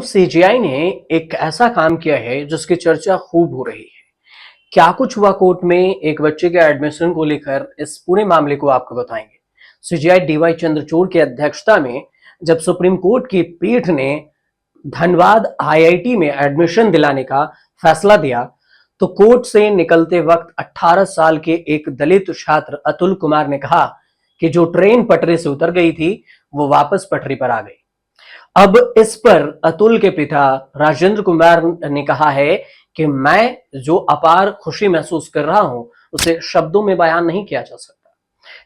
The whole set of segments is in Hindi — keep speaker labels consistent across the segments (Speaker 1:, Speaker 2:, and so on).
Speaker 1: दोस्तों सीजीआई ने एक ऐसा काम किया है जिसकी चर्चा खूब हो रही है। क्या कुछ हुआ कोर्ट में एक बच्चे के एडमिशन को लेकर, इस पूरे मामले को आपको बताएंगे। सीजीआई डीवाई चंद्रचूड़ की अध्यक्षता में जब सुप्रीम कोर्ट की पीठ ने धनबाद आईआईटी में एडमिशन दिलाने का फैसला दिया, तो कोर्ट से निकलते वक्त 18 साल के एक दलित छात्र अतुल कुमार ने कहा कि जो ट्रेन पटरी से उतर गई थी वो वापस पटरी पर आ गई। अब इस पर अतुल के पिता राजेंद्र कुमार ने कहा है कि मैं जो अपार खुशी महसूस कर रहा हूं उसे शब्दों में बयान नहीं किया जा सकता।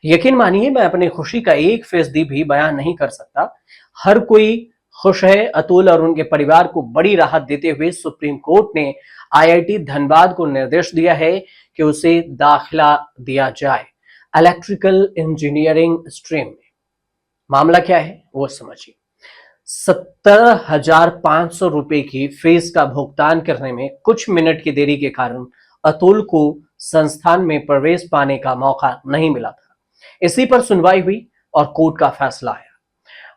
Speaker 1: यकीन मानिए, मैं अपनी खुशी का 1% भी बयान नहीं कर सकता। हर कोई खुश है। अतुल और उनके परिवार को बड़ी राहत देते हुए सुप्रीम कोर्ट ने आईआईटी धनबाद को निर्देश दिया है कि उसे दाखिला दिया जाए इलेक्ट्रिकल इंजीनियरिंग स्ट्रीम में। मामला क्या है वो समझिए। 17,500 रुपए की फीस का भुगतान करने में कुछ मिनट की देरी के कारण अतुल को संस्थान में प्रवेश पाने का मौका नहीं मिला था। इसी पर सुनवाई हुई और कोर्ट का फैसला आया।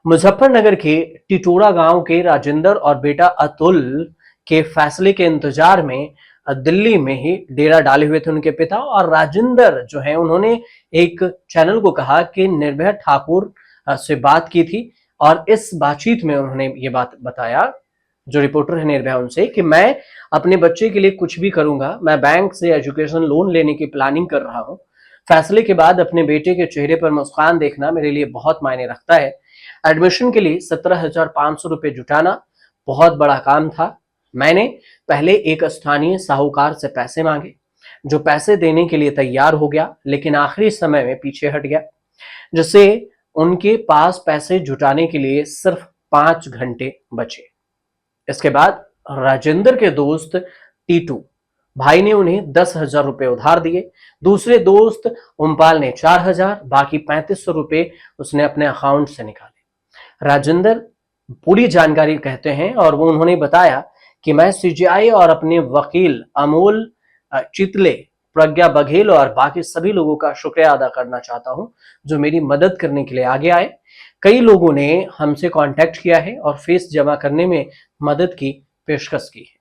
Speaker 1: मुजफ्फरनगर के टिटोरा गांव के राजेंद्र और बेटा अतुल के फैसले के इंतजार में दिल्ली में ही डेरा डाले हुए थे उनके पिता। और राजेंद्र जो है, उन्होंने एक चैनल को कहा कि निर्भया ठाकुर से बात की थी और इस बातचीत में उन्होंने ये बात बताया, जो रिपोर्टर है निर्भया उनसे, कि मैं अपने बच्चे के लिए कुछ भी करूंगा। मैं बैंक से एजुकेशन लोन लेने की प्लानिंग कर रहा हूं। फैसले के बाद अपने बेटे के चेहरे पर मुस्कान देखना मेरे लिए बहुत मायने रखता है। एडमिशन के लिए 17,500 रुपए जुटाना बहुत बड़ा काम था। मैंने पहले एक स्थानीय साहूकार से पैसे मांगे, जो पैसे देने के लिए तैयार हो गया, लेकिन आखिरी समय में पीछे हट गया, जिससे उनके पास पैसे जुटाने के लिए सिर्फ 5 घंटे बचे। इसके बाद राजेंद्र के दोस्त टीटू भाई ने उन्हें 10,000 रुपए उधार दिए। दूसरे दोस्त उमपाल ने 4,000, बाकी 3,500 रुपए उसने अपने अकाउंट से निकाले। राजेंद्र पूरी जानकारी कहते हैं और वो उन्होंने बताया कि मैं सीजीआई और अपने वकील अमोल चितले, प्रज्ञा बघेल और बाकी सभी लोगों का शुक्रिया अदा करना चाहता हूं जो मेरी मदद करने के लिए आगे आए। कई लोगों ने हमसे कांटेक्ट किया है और फीस जमा करने में मदद की पेशकश की है।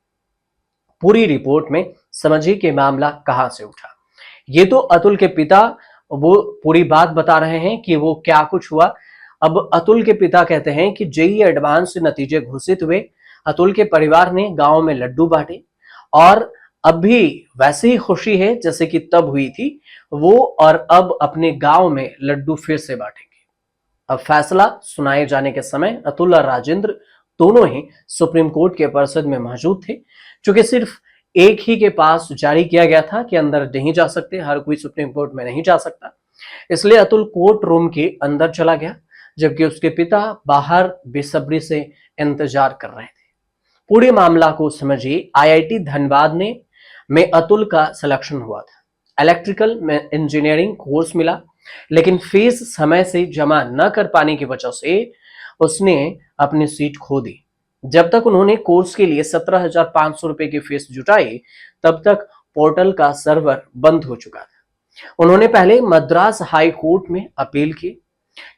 Speaker 1: पूरी रिपोर्ट में समझिए कि मामला कहां से उठा। ये तो अतुल के पिता वो पूरी बात बता रहे हैं कि वो क्या कुछ हुआ। अब अतुल के पिता कहते हैं कि जेईई एडवांस से नतीजे घोषित हुए। अतुल के परिवार ने गांव में लड्डू बांटे और अब भी वैसी ही खुशी है जैसे कि तब हुई थी वो, और अब अपने गांव में लड्डू फिर से बांटेंगे। अब फैसला सुनाए जाने के समय अतुल और राजेंद्र दोनों ही सुप्रीम कोर्ट के परिसर में मौजूद थे, क्योंकि सिर्फ एक ही के पास जारी किया गया था कि अंदर नहीं जा सकते, हर कोई सुप्रीम कोर्ट में नहीं जा सकता। इसलिए अतुल कोर्ट रूम के अंदर चला गया, जबकि उसके पिता बाहर बेसब्री से इंतजार कर रहे थे। पूरे मामला को समझिए। आईआईटी धनबाद में अतुल का सिलेक्शन हुआ था। इलेक्ट्रिकल में इंजीनियरिंग कोर्स मिला, लेकिन फीस समय से जमा न कर पाने की वजह से उसने अपनी सीट खो दी। जब तक उन्होंने कोर्स के लिए 17,500 रुपए की फीस जुटाई, तब तक पोर्टल का सर्वर बंद हो चुका था। उन्होंने पहले मद्रास हाई कोर्ट में अपील की,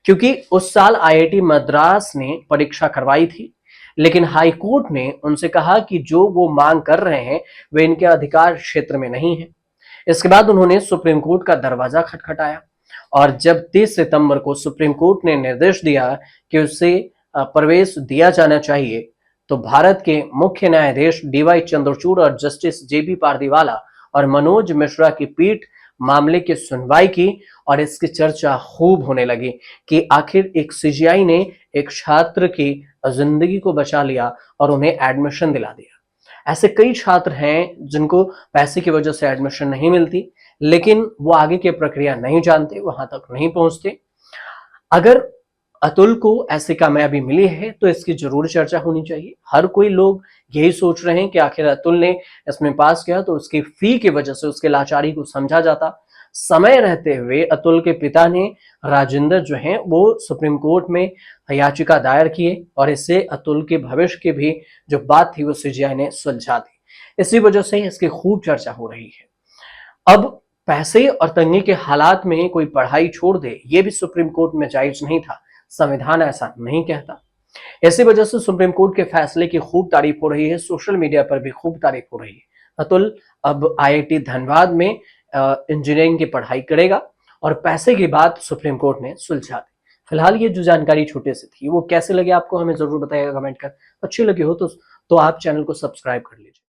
Speaker 1: क्योंकि उस साल आईआईटी मद्रास ने परीक्षा करवाई थी, लेकिन हाई कोर्ट ने उनसे कहा कि जो वो मांग कर रहे हैं वे इनके अधिकार क्षेत्र में नहीं है। इसके बाद उन्होंने सुप्रीम कोर्ट का दरवाजा खटखटाया और जब 30 सितंबर को सुप्रीम कोर्ट ने निर्देश दिया कि उसे प्रवेश दिया जाना चाहिए, तो भारत के मुख्य न्यायाधीश डीवाई चंद्रचूड़ और जस्टिस जेबी पारदीवाला और मनोज मिश्रा की पीठ मामले की सुनवाई की और इसकी चर्चा खूब होने लगी कि आखिर एक सीजीआई ने एक छात्र की जिंदगी को बचा लिया और उन्हें एडमिशन दिला दिया। ऐसे कई छात्र हैं जिनको पैसे की वजह से एडमिशन नहीं मिलती, लेकिन वो आगे की प्रक्रिया नहीं जानते, वहां तक नहीं पहुंचते। अगर अतुल को ऐसी कामयाबी मिली है तो इसकी जरूर चर्चा होनी चाहिए। हर कोई लोग यही सोच रहे हैं कि आखिर अतुल ने इसमें पास किया तो उसकी फी की वजह से उसके लाचारी को समझा जाता। समय रहते हुए अतुल के पिता ने, राजेंद्र जो हैं, वो सुप्रीम कोर्ट में याचिका दायर किए और इससे अतुल के भविष्य की भी जो बात थी वो सीजीआई ने सुलझा दी। इसी वजह से इसकी खूब चर्चा हो रही है। अब पैसे और तंगी के हालात में कोई पढ़ाई छोड़ दे, ये भी सुप्रीम कोर्ट में जायज नहीं था। संविधान ऐसा नहीं कहता। इसी वजह से सुप्रीम कोर्ट के फैसले की खूब तारीफ हो रही है, सोशल मीडिया पर भी खूब तारीफ हो रही है। अतुल अब आईआईटी धनबाद में इंजीनियरिंग की पढ़ाई करेगा और पैसे की बात सुप्रीम कोर्ट ने सुलझा दी। फिलहाल ये जो जानकारी छोटे से थी, वो कैसे लगे आपको हमें जरूर बताइएगा कमेंट कर। अच्छी लगी हो तो आप चैनल को सब्सक्राइब कर लीजिए।